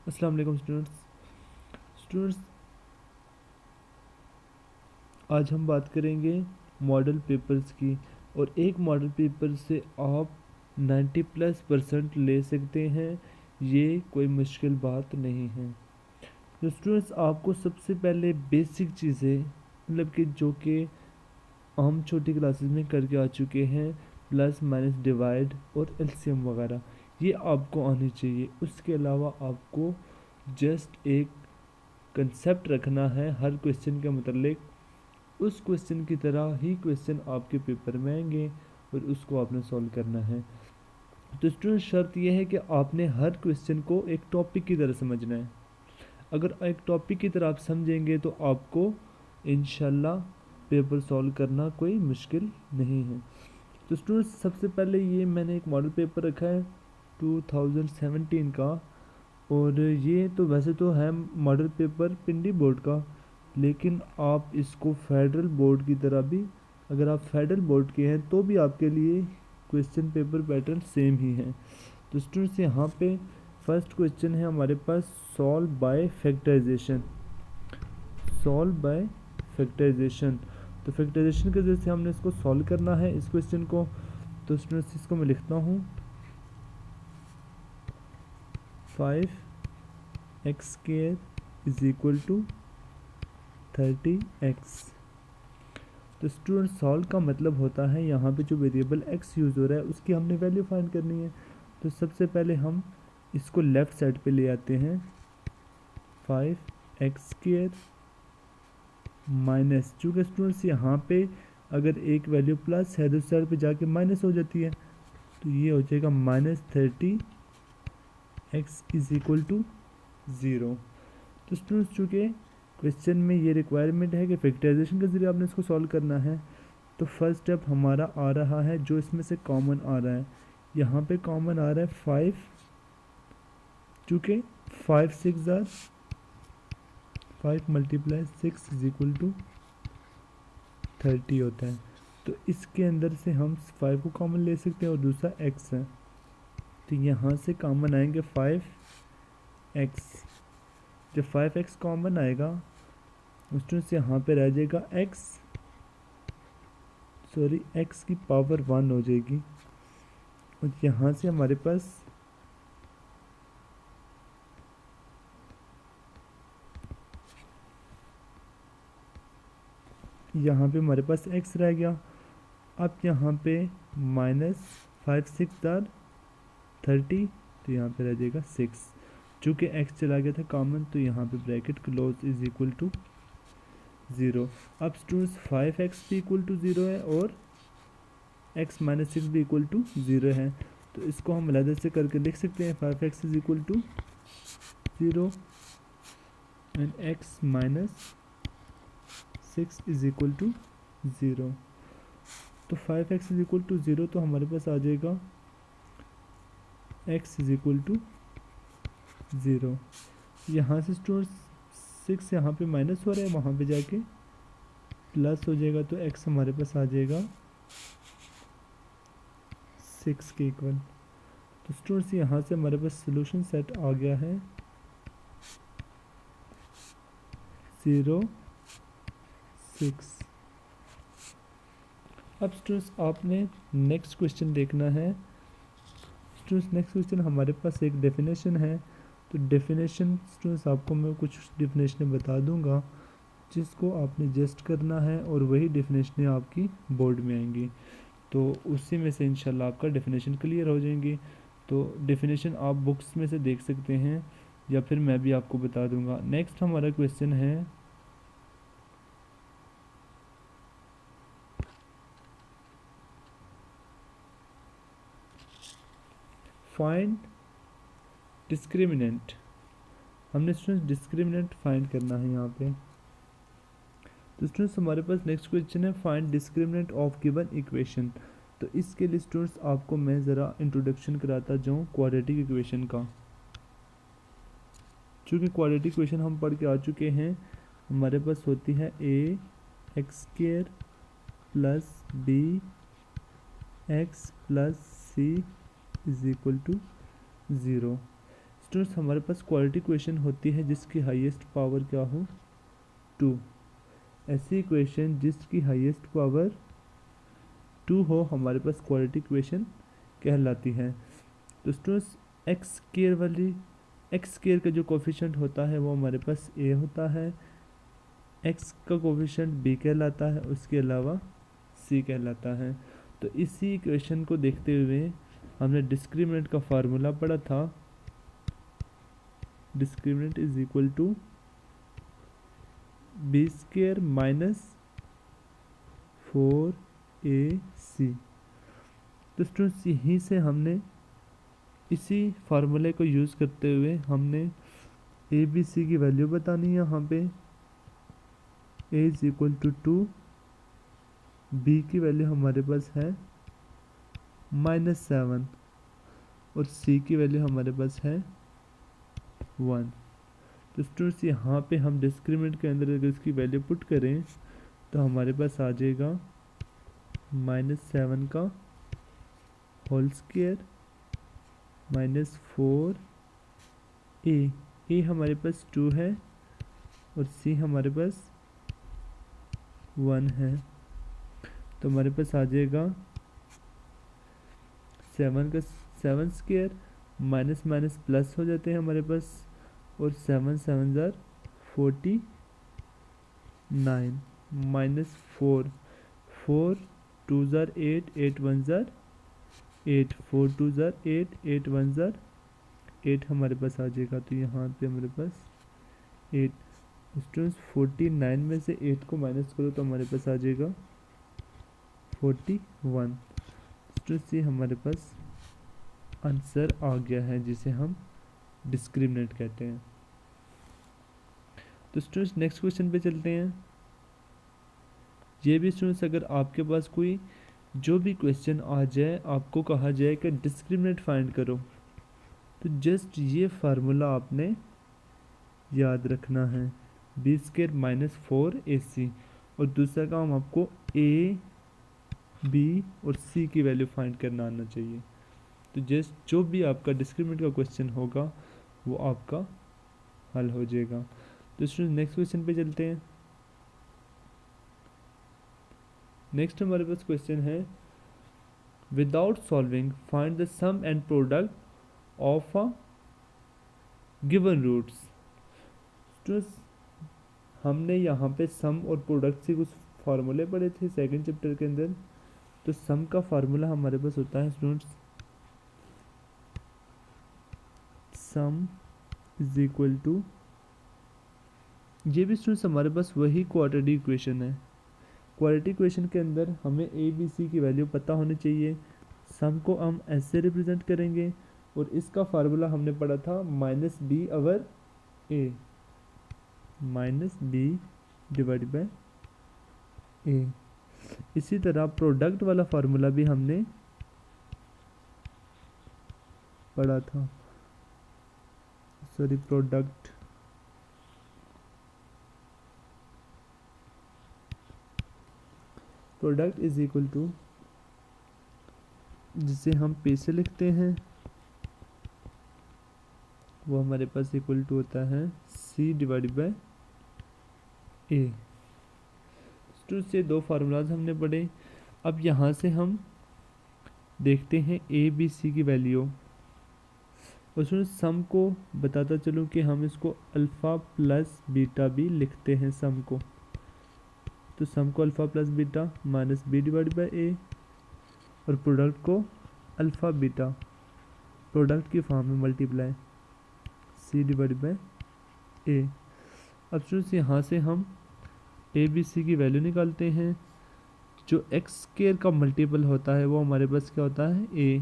अस्सलाम वालेकुम स्टूडेंट्स, आज हम बात करेंगे मॉडल पेपर्स की। और एक मॉडल पेपर से आप 90+% ले सकते हैं, ये कोई मुश्किल बात नहीं है। तो स्टूडेंट्स, आपको सबसे पहले बेसिक चीज़ें मतलब कि जो कि हम छोटी क्लासेस में करके आ चुके हैं, प्लस माइनस डिवाइड और एलसीएम वगैरह, ये आपको आनी चाहिए। उसके अलावा आपको जस्ट एक कंसेप्ट रखना है हर क्वेश्चन के मतलब उस क्वेश्चन की तरह ही क्वेश्चन आपके पेपर में आएंगे और उसको आपने सॉल्व करना है। तो स्टूडेंट, शर्त यह है कि आपने हर क्वेश्चन को एक टॉपिक की तरह समझना है। अगर एक टॉपिक की तरह आप समझेंगे तो आपको इंशाल्लाह पेपर सॉल्व करना कोई मुश्किल नहीं है। तो स्टूडेंट्स, सबसे पहले ये मैंने एक मॉडल पेपर रखा है 2017 का। और ये तो वैसे तो है मॉडल पेपर पिंडी बोर्ड का, लेकिन आप इसको फेडरल बोर्ड की तरह भी, अगर आप फेडरल बोर्ड के हैं तो भी आपके लिए क्वेश्चन पेपर पैटर्न सेम ही है। तो स्टूडेंट्स, यहाँ पे फर्स्ट क्वेश्चन है हमारे पास, solve by factorization. Solve by factorization, तो फैक्टराइजेशन के जरिए हमने इसको सॉल्व करना है इस क्वेश्चन को। तो स्टूडेंट्स, इसको मैं लिखता हूँ 5x² is equal to 30x। तो स्टूडेंट, सॉल्व का मतलब होता है यहाँ पे जो वेरिएबल x यूज़ हो रहा है उसकी हमने वैल्यू फाइंड करनी है। तो सबसे पहले हम इसको लेफ़्ट साइड पे ले आते हैं, 5x² माइनस, चूँकि स्टूडेंट्स यहाँ पे अगर एक वैल्यू प्लस है दूसरी साइड पे जाके माइनस हो जाती है, तो ये हो जाएगा -30x इज इक्वल टू 0। तो स्टूडेंट्स, चूँकि क्वेश्चन में ये रिक्वायरमेंट है कि फैक्टराइजेशन के जरिए आपने इसको सॉल्व करना है, तो फर्स्ट स्टेप हमारा आ रहा है जो इसमें से कॉमन आ रहा है। यहाँ पे कॉमन आ रहा है 5, चूँकि 5 6 ज़ार 5 × 6 इज इक्वल टू 30 होता है। तो इसके अंदर से हम 5 को कॉमन ले सकते हैं और दूसरा x है, तो यहाँ से कॉमन आएंगे 5x। जब 5x कॉमन आएगा उसमें से यहाँ पे रह जाएगा x की पावर 1 हो जाएगी। और यहाँ से हमारे पास x रह गया। अब यहाँ पे -5 6 ज़ार 30, तो यहाँ पे रह जाएगा 6। चूँकि x चला गया था कॉमन, तो यहाँ पे bracket close is equal to 0। अब स्टूडेंट्स, 5x भी इक्वल टू 0 है और x - 6 भी इक्वल टू 0 है। तो इसको हम अलग से करके लिख सकते हैं, 5x is equal to 0 and x - 6 is equal to 0। तो 5x इज इक्वल टू 0, तो हमारे पास आ जाएगा x इज इक्वल टू 0। यहाँ से स्टूडेंट्स 6 यहाँ पे माइनस हो रहा है, वहाँ पे जाके प्लस हो जाएगा, तो x हमारे पास आ जाएगा 6 के इक्वल। तो स्टूडेंट्स, यहाँ से हमारे पास सोल्यूशन सेट आ गया है 0 6। अब स्टूडेंट्स, आपने नेक्स्ट क्वेश्चन देखना है। स्टूडेंट्स, नेक्स्ट क्वेश्चन हमारे पास एक डेफिनेशन है। तो डेफिनेशन स्टूडेंट्स, आपको मैं कुछ डेफिनेशनें बता दूंगा जिसको आपने जस्ट करना है और वही डेफिनेशनें आपकी बोर्ड में आएंगी। तो उसी में से इंशाल्लाह आपका डेफिनेशन क्लियर हो जाएंगी। तो डेफिनेशन आप बुक्स में से देख सकते हैं या फिर मैं भी आपको बता दूंगा। नेक्स्ट हमारा क्वेश्चन है, फाइंड डिस्क्रिमिनेंट। हमने स्टूडेंट्स डिस्क्रिमिनेंट फाइंड करना है यहाँ पे। तो स्टूडेंट्स, हमारे पास नेक्स्ट क्वेश्चन है, find discriminant of given equation. तो इसके लिए स्टूडेंट्स आपको मैं ज़रा इंट्रोडक्शन कराता जाऊँ क्वाड्रेटिक इक्वेशन का। चूँकि क्वाड्रेटिक इक्वेशन हम पढ़ के आ चुके हैं, हमारे पास होती है ax² + bx + c is equal to 0। Students हमारे पास क्वालिटी इक्वेशन होती है जिसकी हाईएस्ट पावर क्या हो 2। ऐसी इक्वेशन जिसकी हाईएस्ट पावर 2 हो हमारे पास क्वालिटी इक्वेशन कहलाती है। तो स्टूडेंट्स एक्स स्केयर का जो कोफिशिएंट होता है वो हमारे पास ए होता है, एक्स का कोफिशिएंट बी कहलाता है, उसके अलावा सी कहलाता है। तो इसी इक्वेशन को देखते हुए हमने डिस्क्रिमिनेंट का फार्मूला पढ़ा था, discriminant is equal to B square minus 4ac। तो स्टूडेंट्स यहीं से हमने इसी फार्मूले को यूज़ करते हुए हमने ए बी सी की वैल्यू बतानी है। यहाँ पे a is equal to 2, B की वैल्यू हमारे पास है -7 और सी की वैल्यू हमारे पास है 1। तो स्टूडेंट्स यहाँ पे हम डिस्क्रिमिनेंट के अंदर अगर इसकी वैल्यू पुट करें तो हमारे पास आ जाएगा -7 का होल स्क्वायर -4a हमारे पास 2 है और c हमारे पास 1 है। तो हमारे पास आ जाएगा 7 स्क्वायर माइनस माइनस प्लस हो जाते हैं हमारे पास, और 7 7 jar 49 -4 2 jar 8 8 1 jar 8 4 2 jar 8 8 1 jar 8 हमारे पास आ जाएगा। तो यहाँ पे हमारे पास 8 स्टूडेंट्स 49 में से 8 को माइनस करो तो हमारे पास आ जाएगा 41। स्टूडेंट्स ये हमारे पास आंसर आ गया है जिसे हम डिस्क्रिमिनेंट कहते हैं। तो स्टूडेंट्स नेक्स्ट क्वेश्चन पे चलते हैं। ये भी स्टूडेंट्स अगर आपके पास कोई जो भी क्वेश्चन आ जाए, आपको कहा जाए कि डिस्क्रिमिनेंट फाइंड करो, तो जस्ट ये फार्मूला आपने याद रखना है, बी स्क्वायर -4ac, और दूसरा काम आपको a b और c की वैल्यू फाइंड करना आना चाहिए। तो जस्ट जो भी आपका डिस्क्रिमिनेंट का क्वेश्चन होगा वो आपका हल हो जाएगा। तो स्टूडेंट नेक्स्ट क्वेश्चन पे चलते हैं। नेक्स्ट हमारे पास क्वेश्चन है, without solving find the sum and product of a given roots. Students हमने यहाँ पे सम और प्रोडक्ट से कुछ फार्मूले पढ़े थे सेकंड चैप्टर के अंदर। तो सम का फार्मूला हमारे पास होता है students, sum is equal to, ये भी स्टूडेंट्स हमारे पास वही क्वाड्रेटिक इक्वेशन है। क्वाड्रेटिक इक्वेशन के अंदर हमें ए बी सी की वैल्यू पता होनी चाहिए। सम को हम ऐसे रिप्रेजेंट करेंगे, और इसका फार्मूला हमने पढ़ा था -b/a, -b/a। इसी तरह प्रोडक्ट वाला फार्मूला भी हमने पढ़ा था, sorry product is equal to, जिसे हम पे से लिखते हैं, वो हमारे पास इक्वल टू होता है c/a। से दो फार्मूलाज हमने पढ़े। अब यहाँ से हम देखते हैं ए बी सी की वैल्यू। उसमें सम को बताता चलूँ कि हम इसको अल्फ़ा प्लस बीटा भी लिखते हैं सम को। तो सम को अल्फ़ा प्लस बीटा -b/a, और प्रोडक्ट को अल्फ़ा बीटा प्रोडक्ट की फॉर्म में मल्टीप्लाई c/a। अब स्टूडेंट्स यहाँ से हम ए बी सी की वैल्यू निकालते हैं। जो एक्स स्क्वायर का मल्टीपल होता है वो हमारे पास क्या होता है, a।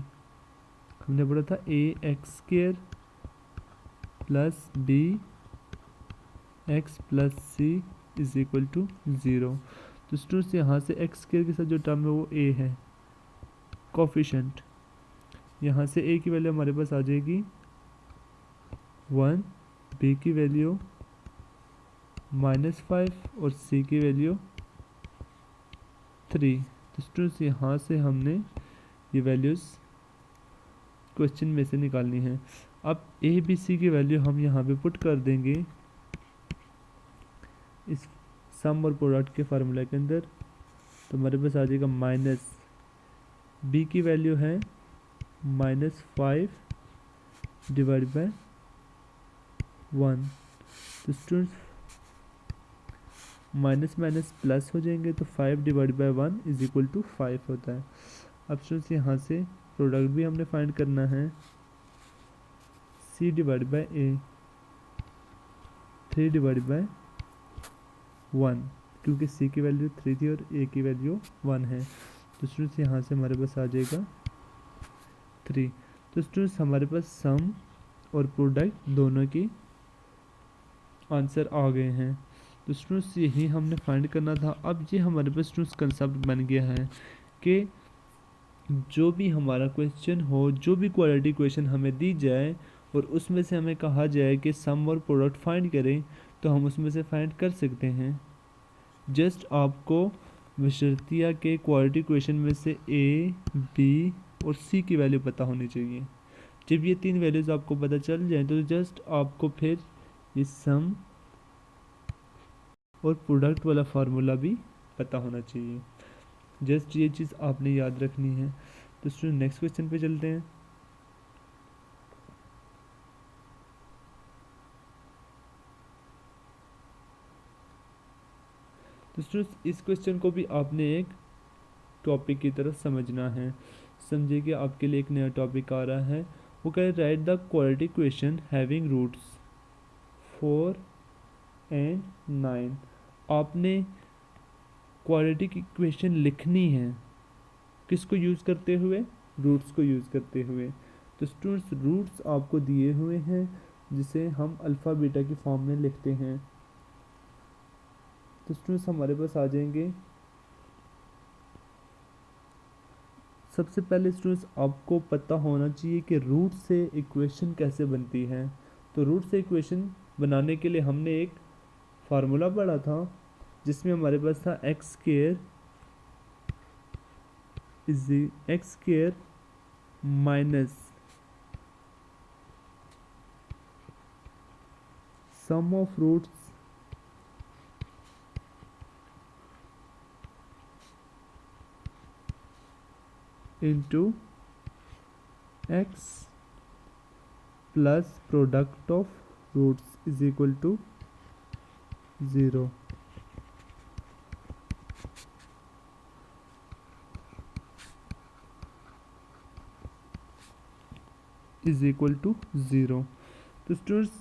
हमने पढ़ा था ax square plus bx plus c is equal to 0। तो स्टूडेंट्स यहाँ से एक्स स्क्वायर के साथ जो टर्म है वो a है, कोफिशिएंट। यहाँ से a की वैल्यू हमारे पास आ जाएगी 1, b की वैल्यू -5 और c की वैल्यू 3। तो स्टूडेंट्स यहाँ से हमने ये वैल्यूज़ क्वेश्चन में से निकालनी है। अब ए बी सी की वैल्यू हम यहाँ पे पुट कर देंगे इस सम और प्रोडक्ट के फार्मूला के अंदर। तो हमारे पास आ जाएगा माइनस बी की वैल्यू है -5 डिवाइड बाय 1। तो स्टूडेंट्स माइनस माइनस प्लस हो जाएंगे, तो 5 divide by 1 is equal to 5 होता है। अब स्टूडेंट्स यहाँ से प्रोडक्ट भी हमने फाइंड करना है, c divide by a 3 divide by 1, क्योंकि c की वैल्यू 3 थी और a की वैल्यू 1 है। तो स्टूडेंट्स यहाँ से हमारे पास आ जाएगा 3। तो स्टूडेंट्स हमारे पास सम और प्रोडक्ट दोनों की आंसर आ गए हैं। तो स्टूडेंट्स यही हमने फाइंड करना था। अब ये हमारे पास स्टूडेंट्स कंसेप्ट बन गया है कि जो भी हमारा क्वेश्चन हो, जो भी क्वालिटी क्वेश्चन हमें दी जाए और उसमें से हमें कहा जाए कि सम और प्रोडक्ट फाइंड करें, तो हम उसमें से फाइंड कर सकते हैं। जस्ट आपको विशर्तिया के क्वालिटी क्वेश्चन में से ए, बी और सी की वैल्यू पता होनी चाहिए। जब ये 3 वैल्यूज़ आपको पता चल जाए तो जस्ट आपको फिर ये सम और प्रोडक्ट वाला फार्मूला भी पता होना चाहिए। जस्ट ये चीज़ आपने याद रखनी है। तो स्टूडेंट नेक्स्ट क्वेश्चन पे चलते हैं। तो स्टूडेंट्स इस क्वेश्चन को भी आपने एक टॉपिक की तरह समझना है। समझिए कि आपके लिए एक नया टॉपिक आ रहा है। वो कह रहे write the quality question having roots 4 and 9। आपने क्वालिटी की क्वेश्चन लिखनी है किसको यूज़ करते हुए? रूट्स को यूज़ करते हुए। तो स्टूडेंट्स रूट्स आपको दिए हुए हैं जिसे हम अल्फ़ा बीटा की फॉर्म में लिखते हैं। तो स्टूडेंट्स हमारे पास आ जाएंगे, सबसे पहले स्टूडेंट्स आपको पता होना चाहिए कि रूट से इक्वेशन कैसे बनती है। तो रूट से इक्वेशन बनाने के लिए हमने एक फार्मूला पढ़ा था जिसमें हमारे पास था X square minus sum of roots into X plus product of roots is equal to 0। Is equal to 0। तो स्टूडेंट्स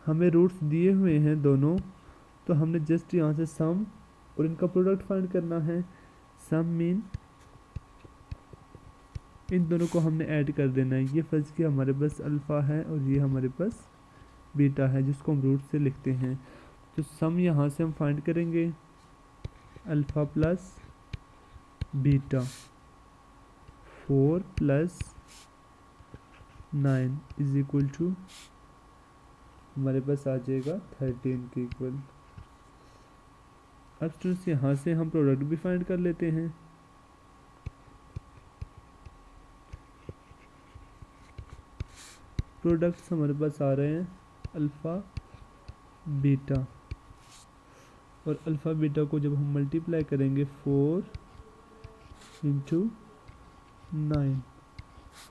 हमें रूट्स दिए हुए हैं दोनों, तो हमने जस्ट यहाँ से सम और इनका प्रोडक्ट फाइंड करना है। सम मीन इन दोनों को हमने ऐड कर देना है। ये फर्ज कि हमारे पास अल्फ़ा है और ये हमारे पास बीटा है जिसको हम रूट से लिखते हैं। तो सम यहाँ से हम फाइंड करेंगे alpha plus beta 4 plus 9 is equal to हमारे पास आ जाएगा 13 के इक्वल। अब स्टूडेंट्स यहाँ से हम प्रोडक्ट भी फाइंड कर लेते हैं। प्रोडक्ट्स हमारे पास आ रहे हैं अल्फ़ा बीटा, और अल्फ़ा बीटा को जब हम मल्टीप्लाई करेंगे 4 इंटू 9,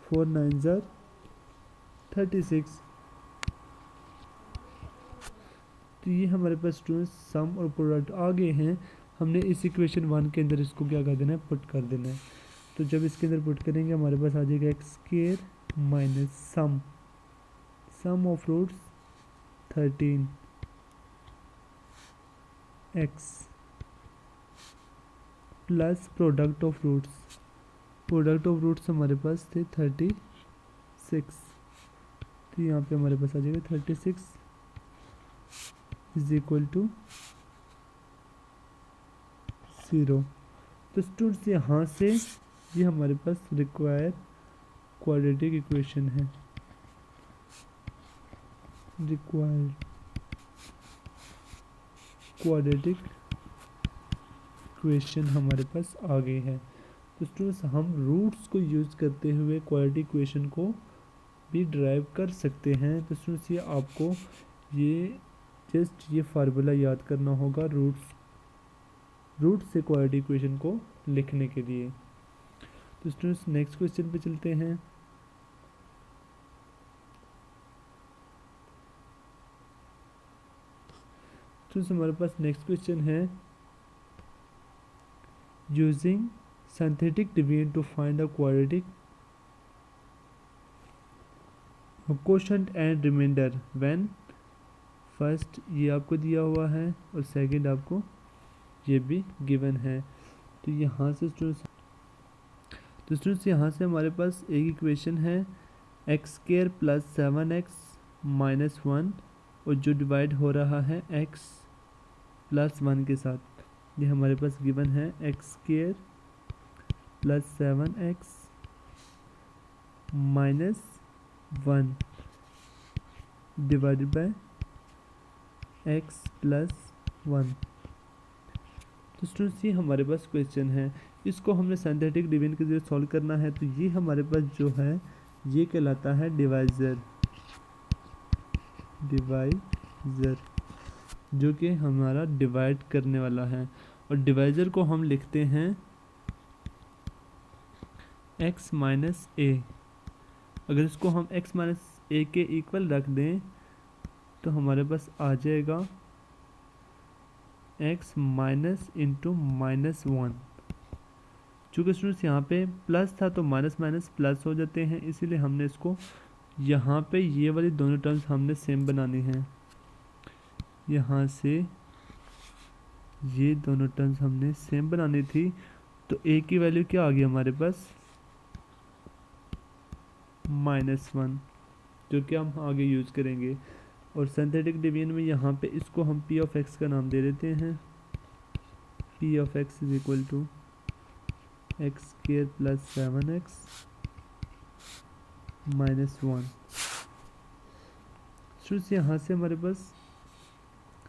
4 9 ज़र 36। तो ये हमारे पास स्टूडेंट्स सम और प्रोडक्ट आ गए हैं। हमने इस इक्वेशन 1 के अंदर इसको क्या कर देना है? पुट कर देना है। तो जब इसके अंदर पुट करेंगे हमारे पास आ जाएगा X square minus sum of roots 13 X plus product of roots हमारे पास थे 36। तो यहाँ पे हमारे पास आ जाएगा 36 इज इक्वल टू 0। तो स्टूडेंट्स यहाँ से ये हमारे पास रिक्वायर क्वाड्रेटिक इक्वेशन है। रिक्वायर्ड क्वाड्रेटिक इक्वेशन हमारे पास आ गई है। तो स्टूडेंट्स हम रूट्स को यूज़ करते हुए क्वाड्रेटिक इक्वेशन को भी ड्राइव कर सकते हैं। तो स्टूडेंट्स ये आपको ये फार्मूला याद करना होगा रूट से क्वाड्रेटिक इक्वेशन को लिखने के लिए। तो स्टूडेंट्स नेक्स्ट क्वेश्चन पे चलते हैं। तो हमारे पास नेक्स्ट क्वेश्चन है, using synthetic division to find a quadratic quotient and remainder when. First ये आपको दिया हुआ है और सेकंड आपको ये भी गिवन है। तो यहाँ से स्टूडेंट्स यहाँ से हमारे पास एक इक्वेशन है x² + 7x - 1 और जो डिवाइड हो रहा है x + 1 के साथ। ये हमारे पास गिवन है x² + 7x - 1 divided by x + 1। तो स्टूडेंट्स ये हमारे पास क्वेश्चन है, इसको हमने सिंथेटिक डिवीजन के जरिए सॉल्व करना है। तो ये हमारे पास जो है ये कहलाता है डिवाइज़र, जो कि हमारा डिवाइड करने वाला है। और डिवाइज़र को हम लिखते हैं x - a। अगर इसको हम x - a के इक्वल रख दें तो हमारे पास आ जाएगा x - 1। चूँकि स्टूडेंट्स यहाँ पे प्लस था तो माइनस माइनस प्लस हो जाते हैं, इसीलिए हमने इसको यहाँ पे ये वाली दोनों टर्म्स हमने सेम बनानी हैं। यहाँ से ये दोनों टर्म्स हमने सेम बनानी थी। तो a की वैल्यू क्या आ गई हमारे पास -1, जो कि हम आगे यूज़ करेंगे। और सिंथेटिक डिवीजन में यहाँ पे इसको हम p(x) का नाम दे देते हैं। p(x) = x² + 7x - 1। स्टूडेंट्स यहाँ से हमारे पास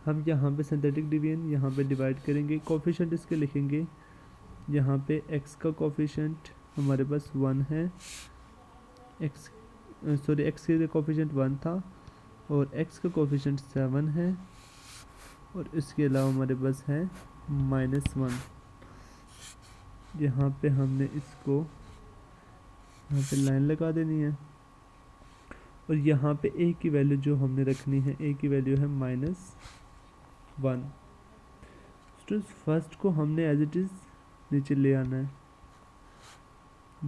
हम यहाँ पे सिंथेटिक डिवीजन यहाँ पे डिवाइड करेंगे, कोफिशिएंट इसके लिखेंगे। यहाँ पे x का कोफिशिएंट हमारे पास 1 है, x के कोफिशिएंट 1 था और x का कोफिशिएंट 7 है और इसके अलावा हमारे पास है -1। यहाँ पे हमने इसको यहाँ पे लाइन लगा देनी है और यहाँ पे a की वैल्यू जो हमने रखनी है, a की वैल्यू है -1। स्टूडेंट्स फर्स्ट को हमने एज इट इज़ नीचे ले आना है,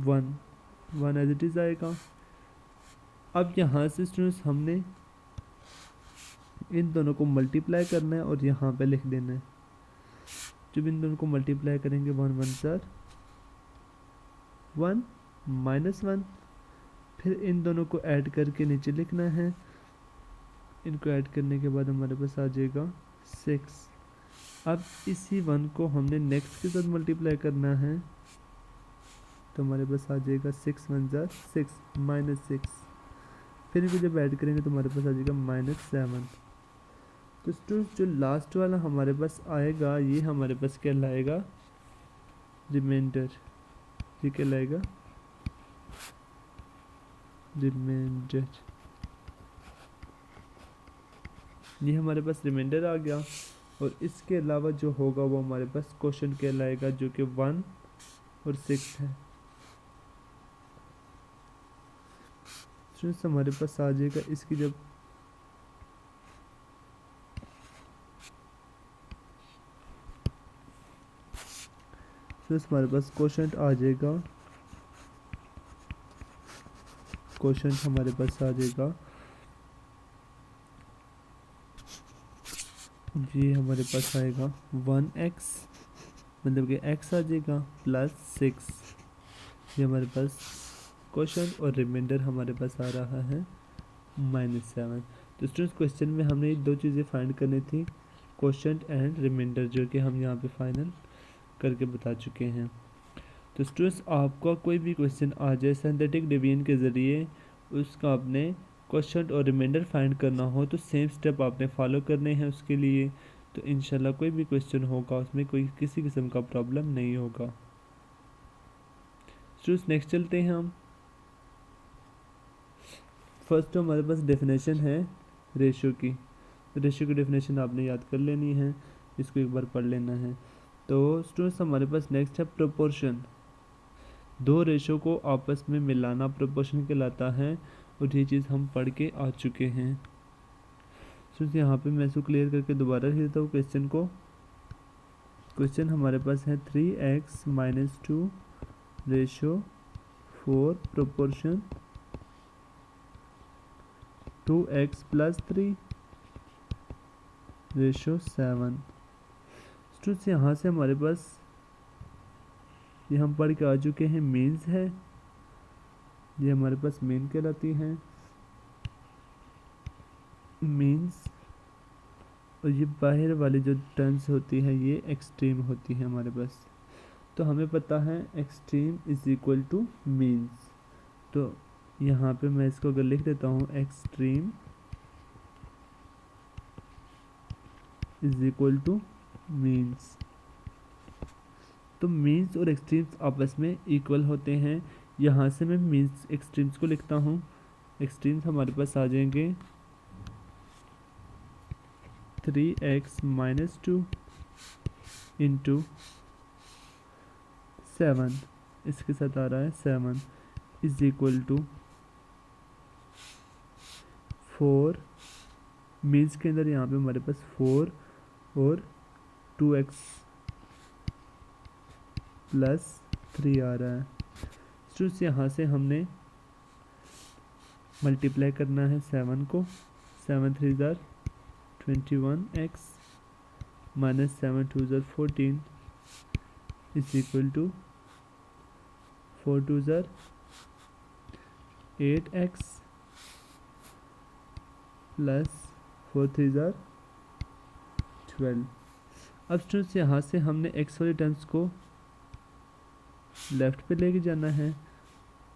1 एज इट इज़ आएगा। अब यहाँ से स्टूडेंट्स हमने इन दोनों को मल्टीप्लाई करना है और यहाँ पे लिख देना है। जब इन दोनों को मल्टीप्लाई करेंगे 1 * 1 -1, फिर इन दोनों को ऐड करके नीचे लिखना है। इनको ऐड करने के बाद हमारे पास आ जाएगा 6। अब इसी 1 को हमने नेक्स्ट के साथ मल्टीप्लाई करना है, तो हमारे पास आ जाएगा 6 * 1 = 6 -6। फिर इनको जब ऐड करेंगे तो हमारे पास आ जाएगा -7। तो स्टूडेंट्स जो लास्ट वाला हमारे पास आएगा ये हमारे पास कहलाएगा रिमाइंडर। ये कहलाएगा रिमाइंडर। ये हमारे पास रिमाइंडर आ गया। और इसके अलावा जो होगा वो हमारे पास क्वेश्चन कहलाएगा, जो कि 1 और 6 है। स्टूडेंट्स हमारे पास आ जाएगा इसकी जब हमारे पास क्वेश्चन आ जाएगा, क्वेश्चन हमारे पास आ जाएगा ये हमारे पास आएगा 1x, मतलब कि x आ जाएगा +6। ये हमारे पास क्वेश्चन और रिमाइंडर हमारे पास आ रहा है -7। तो स्टूडेंट्स क्वेश्चन में हमने ये दो चीज़ें फाइंड करनी थी, क्वेश्चन एंड रिमाइंडर, जो कि हम यहाँ पे फाइनल करके बता चुके हैं। तो स्टूडेंट्स आपका कोई भी क्वेश्चन आ जाए सिंथेटिक डिवीजन के ज़रिए, उसका आपने क्वेश्चन और रिमाइंडर फाइंड करना हो तो सेम स्टेप आपने फॉलो करने हैं उसके लिए। तो इंशाल्लाह कोई भी क्वेश्चन होगा उसमें कोई किसी किस्म का प्रॉब्लम नहीं होगा। स्टूडेंट्स नेक्स्ट चलते हैं हम। फर्स्ट तो हमारे पास डेफिनेशन है रेशो की। रेशो की डेफिनेशन आपने याद कर लेनी है, इसको एक बार पढ़ लेना है। तो स्टूडेंट्स हमारे पास नेक्स्ट है प्रोपोर्शन। दो रेशो को आपस में मिलाना प्रोपोर्शन कहलाता है, और ये चीज़ हम पढ़ के आ चुके हैं। स्टूडेंट्स यहाँ पे मैं इसको क्लियर करके दोबारा लिख देता हूँ क्वेश्चन को। क्वेश्चन हमारे पास है 3x - 2 ratio 4 proportion 2x + 3 ratio 7। Students यहाँ से हमारे पास ये हम पढ़ के आ चुके हैं मीन्स है, ये हमारे पास मीन कहलाती है मीन्स, और ये बाहर वाली जो टर्म्स होती है ये एक्सट्रीम होती है हमारे पास। तो हमें पता है extreme is equal two means. तो यहाँ पे मैं इसको अगर लिख देता हूँ extreme is equal two means, तो मीन्स और एक्सट्रीम्स आपस में इक्वल होते हैं। यहाँ से मैं मीन्स एक्सट्रीम्स को लिखता हूँ। एक्सट्रीम्स हमारे पास आ जाएंगे 3x - 2 इंटू 7, इसके साथ आ रहा है 7 इज इक्वल टू 4। मीन्स के अंदर यहाँ पे हमारे पास 4 और 2x + 3 आ रहा है। स्टूडेंट्स यहाँ से हमने मल्टीप्लाई करना है 7 को। 7 3 ज़ार 21x - 7 2 ज़ार 14 इज इक्वल टू 4 2 ज़ार 8x + 4 3 ज़ार 12। अब स्टूडेंट्स यहाँ से हमने x वाली टर्म्स को लेफ़्ट पे लेके जाना है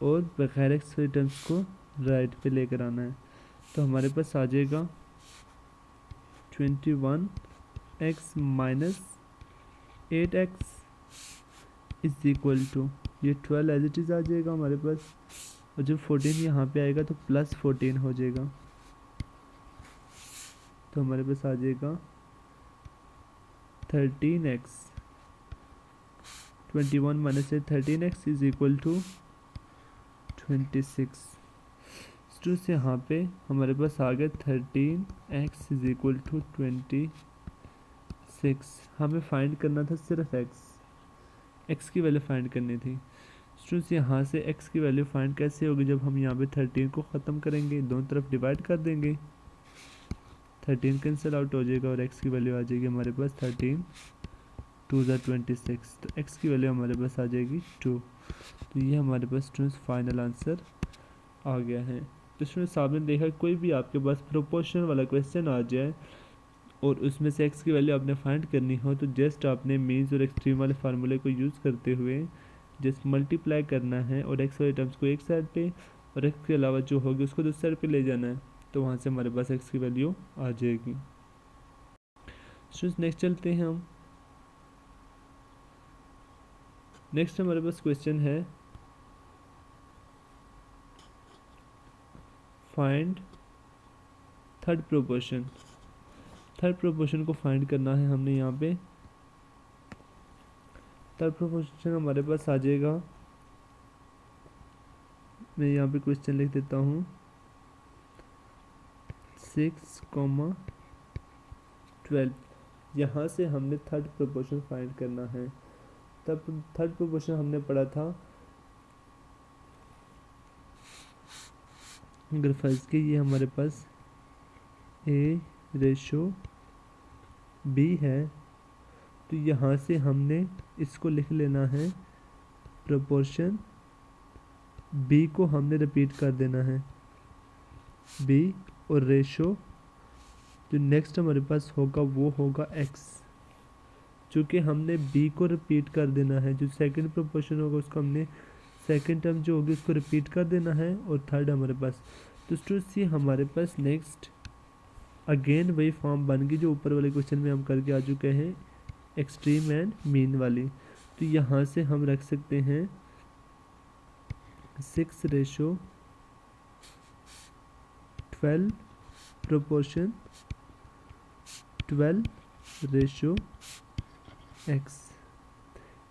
और बगैर x वाली टर्म्स को राइट पे लेकर आना है। तो हमारे पास आ जाएगा 21x - 8x is equal to ये 12 एज इट इज़ आ जाएगा हमारे पास, और जब 14 यहाँ पे आएगा तो +14 हो जाएगा। तो हमारे पास आ जाएगा 13x 21 - 13x is equal to 26। Students यहाँ पे हमारे पास आ गया 13x इज इक्वल टू 26। हमें फाइंड करना था सिर्फ x की वैल्यू फाइंड करनी थी। स्टूडेंट्स यहाँ से x की वैल्यू फाइंड कैसे होगी, जब हम यहाँ पे 13 को ख़त्म करेंगे, दोनों तरफ डिवाइड कर देंगे, 13 कैंसिल आउट हो जाएगा और x की वैल्यू आ जाएगी हमारे पास 13 2 ज़ार 26। तो x की वैल्यू हमारे पास आ जाएगी 2। तो ये हमारे पास स्टूडेंट्स फाइनल आंसर आ गया है। तो स्टूडेंट्स आपने देखा कोई भी आपके पास प्रोपोर्शन वाला क्वेश्चन आ जाए और उसमें से x की वैल्यू आपने फाइंड करनी हो, तो जस्ट आपने मीन्स और एक्सट्रीम वाले फार्मूले को यूज़ करते हुए जस्ट मल्टीप्लाई करना है और x वाले टर्म्स को एक साइड पे और x के अलावा जो होगी उसको दूसरी साइड पे ले जाना है। तो वहाँ से हमारे पास x की वैल्यू आ जाएगी। स्टूडेंट्स नेक्स्ट चलते हैं हम। नेक्स्ट हमारे पास क्वेश्चन है find third proportion. Third proportion को फाइंड करना है हमने यहाँ पे। थर्ड प्रोपोर्शन हमारे पास आ जाएगा, मैं यहाँ पे क्वेश्चन लिख देता हूँ 6, 12। यहाँ से हमने थर्ड प्रोपोर्शन फाइंड करना है। तब थर्ड प्रोपोर्शन हमने पढ़ा था, अगर फर्ज के ये हमारे पास A/B है, तो यहाँ से हमने इसको लिख लेना है प्रोपोर्शन B को हमने रिपीट कर देना है B, और रेशो जो नेक्स्ट हमारे पास होगा वो होगा x। चूँकि हमने B को रिपीट कर देना है, जो सेकंड प्रोपोर्शन होगा उसको हमने सेकंड टर्म जो होगी उसको रिपीट कर देना है, और थर्ड हमारे पास। तो स्टूडेंट्स ये हमारे पास नेक्स्ट अगेन वही फॉर्म बन गई जो ऊपर वाले क्वेश्चन में हम करके आ चुके हैं, एक्सट्रीम एंड मीन वाली। तो यहाँ से हम रख सकते हैं 6/2 12 प्रोपोर्शन 12:x।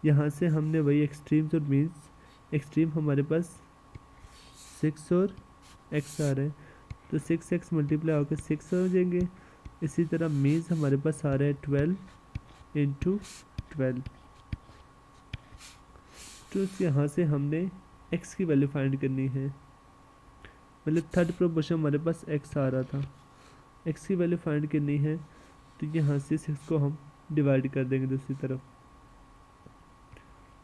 यहाँ से हमने वही एक्सट्रीम्स और मीन्स, एक्सट्रीम हमारे पास 6 और x आ रहे हैं, तो 6x मल्टीप्लाई होकर 6 हो जाएंगे। इसी तरह मीन्स हमारे पास आ रहे हैं 12 × 12। तो यहाँ से हमने x की वैल्यू फाइंड करनी है, मतलब थर्ड प्रोपोर्शन हमारे पास x आ रहा था, x की वैल्यू फाइंड करनी है। तो यहाँ से 6 को हम डिवाइड कर देंगे दूसरी तरफ,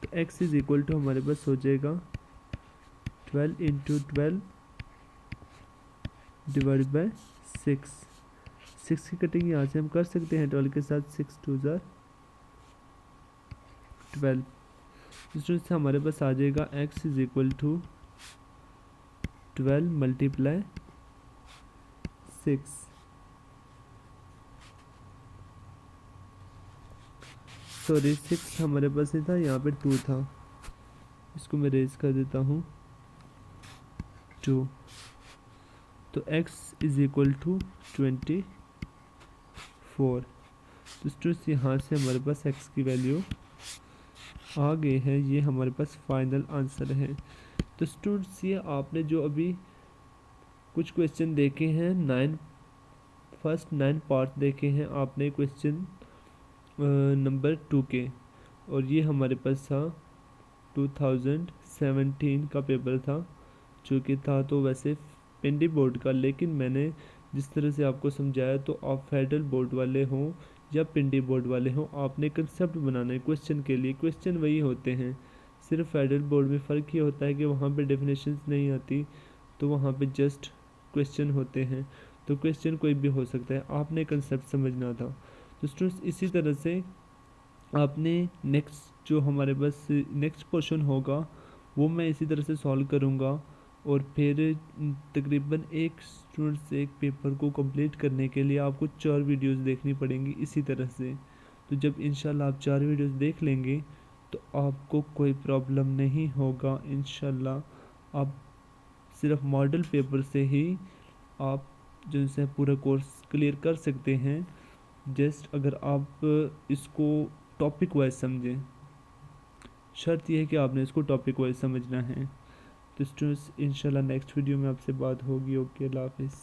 तो x इज इक्वल टू हमारे पास हो जाएगा 12 × 12 डिवाइड बाय 6। 6 की कटिंग यहाँ से हम कर सकते हैं 12 के साथ, 6 2 ज़ा 12। इसमें से हमारे पास आ जाएगा x is equal to 12 multiply 6। Sorry 6 हमारे पास नहीं था, यहाँ पे 2 था, इसको मैं रेज कर देता हूँ 2। तो x इज इक्वल टू 24। तो स्टूडेंट्स यहाँ से हमारे पास x की वैल्यू आ गई है, ये हमारे पास फाइनल आंसर है। तो स्टूडेंट्स ये आपने जो अभी कुछ क्वेश्चन देखे हैं, फर्स्ट 9 पार्ट देखे हैं आपने क्वेश्चन नंबर 2 के, और ये हमारे पास था 2017 का पेपर था, जो कि था तो वैसे पिंडी बोर्ड का, लेकिन मैंने जिस तरह से आपको समझाया, तो आप फेडरल बोर्ड वाले हों या पिंडी बोर्ड वाले हों, आपने कंसेप्ट बनाना है क्वेश्चन के लिए। क्वेश्चन वही होते हैं, सिर्फ फेडरल बोर्ड में फ़र्क ये होता है कि वहाँ पे डेफिनेशंस नहीं आती, तो वहाँ पे जस्ट क्वेश्चन होते हैं। तो क्वेश्चन कोई भी हो सकता है, आपने कंसेप्ट समझना था। तो स्टूडेंट्स इसी तरह से आपने नेक्स्ट जो हमारे पास नेक्स्ट पोर्शन होगा वो मैं इसी तरह से सॉल्व करूँगा, और फिर तकरीबन एक स्टूडेंट से एक पेपर को कंप्लीट करने के लिए आपको 4 वीडियोस देखनी पड़ेंगी इसी तरह से। तो जब इंशाल्लाह आप 4 वीडियोस देख लेंगे तो आपको कोई प्रॉब्लम नहीं होगा इंशाल्लाह। आप सिर्फ मॉडल पेपर से ही आप जो है पूरा कोर्स क्लियर कर सकते हैं, जस्ट अगर आप इसको टॉपिक वाइज समझें। शर्त यह है कि आपने इसको टॉपिक वाइज समझना है। तो स्टूडेंट्स इंशाल्लाह नेक्स्ट वीडियो में आपसे बात होगी। ओके, अल्लाह हाफिज़।